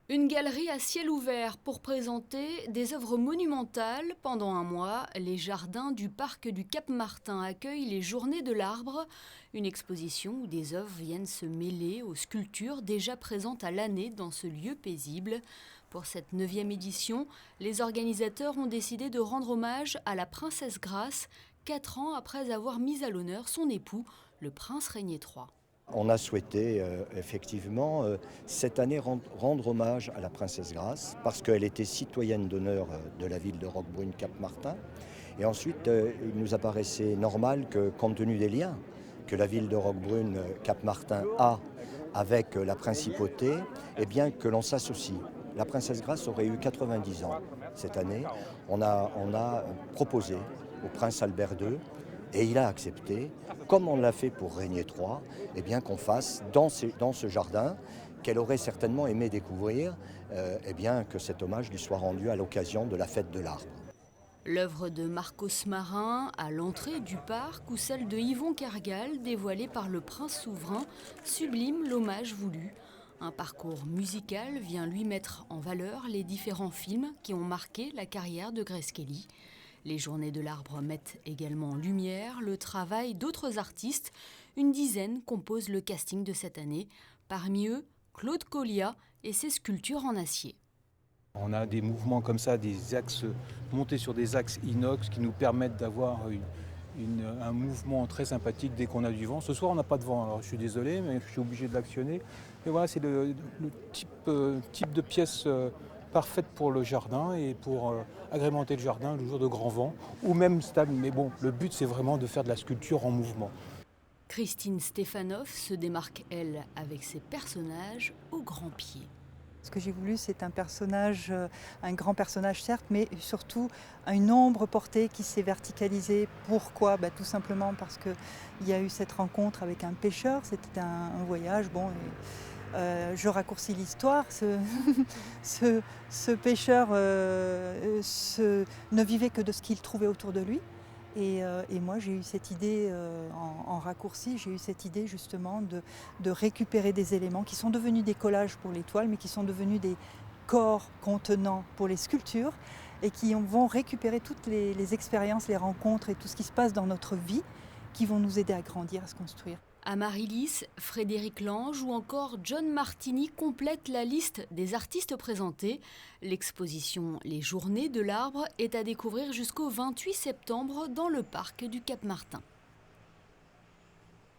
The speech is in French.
Une galerie à ciel ouvert pour présenter des œuvres monumentales. Pendant un mois, les jardins du parc du Cap-Martin accueillent les Journées de l'Arbre, une exposition où des œuvres viennent se mêler aux sculptures déjà présentes à l'année dans ce lieu paisible. Pour cette 9e édition, les organisateurs ont décidé de rendre hommage à la princesse Grace, 4 ans après avoir mis à l'honneur son époux, le prince Régnier III. On a souhaité effectivement cette année rendre hommage à la princesse Grace parce qu'elle était citoyenne d'honneur de la ville de Roquebrune-Cap-Martin. Et ensuite, il nous apparaissait normal que, compte tenu des liens que la ville de Roquebrune-Cap-Martin a avec la principauté, eh bien que l'on s'associe. La princesse Grace aurait eu 90 ans cette année. On a proposé au prince Albert II, et il a accepté, comme on l'a fait pour Régnier III, eh bien qu'on fasse dans ce jardin qu'elle aurait certainement aimé découvrir, eh bien que cet hommage lui soit rendu à l'occasion de la fête de l'arbre. L'œuvre de Marcos Marin à l'entrée du parc ou celle de Yvon Kergal dévoilée par le prince souverain sublime l'hommage voulu. Un parcours musical vient lui mettre en valeur les différents films qui ont marqué la carrière de Grace Kelly. Les Journées de l'Arbre mettent également en lumière le travail d'autres artistes. Une dizaine composent le casting de cette année. Parmi eux, Claude Collia et ses sculptures en acier. On a des mouvements comme ça, des axes montés sur des axes inox qui nous permettent d'avoir un mouvement très sympathique dès qu'on a du vent. Ce soir, on n'a pas de vent, alors je suis désolé, mais je suis obligé de l'actionner. Et voilà, c'est le type de pièce parfaite pour le jardin et pour agrémenter le jardin le jour de grand vent, ou même stable. Mais bon, le but, c'est vraiment de faire de la sculpture en mouvement. Christine Stefanoff se démarque, elle, avec ses personnages au grand pied. Ce que j'ai voulu, c'est un personnage, un grand personnage certes, mais surtout une ombre portée qui s'est verticalisée. Pourquoi ? Tout simplement parce qu'il y a eu cette rencontre avec un pêcheur, c'était un voyage. Je raccourcis l'histoire, ce pêcheur ne vivait que de ce qu'il trouvait autour de lui. Et moi, j'ai eu cette idée, en raccourci, j'ai eu cette idée justement de récupérer des éléments qui sont devenus des collages pour les toiles, mais qui sont devenus des corps contenants pour les sculptures, et qui vont récupérer toutes les expériences, les rencontres et tout ce qui se passe dans notre vie, qui vont nous aider à grandir, à se construire. Amaryllis, Frédéric Lange ou encore John Martini complètent la liste des artistes présentés. L'exposition Les Journées de l'Arbre est à découvrir jusqu'au 28 septembre dans le parc du Cap-Martin.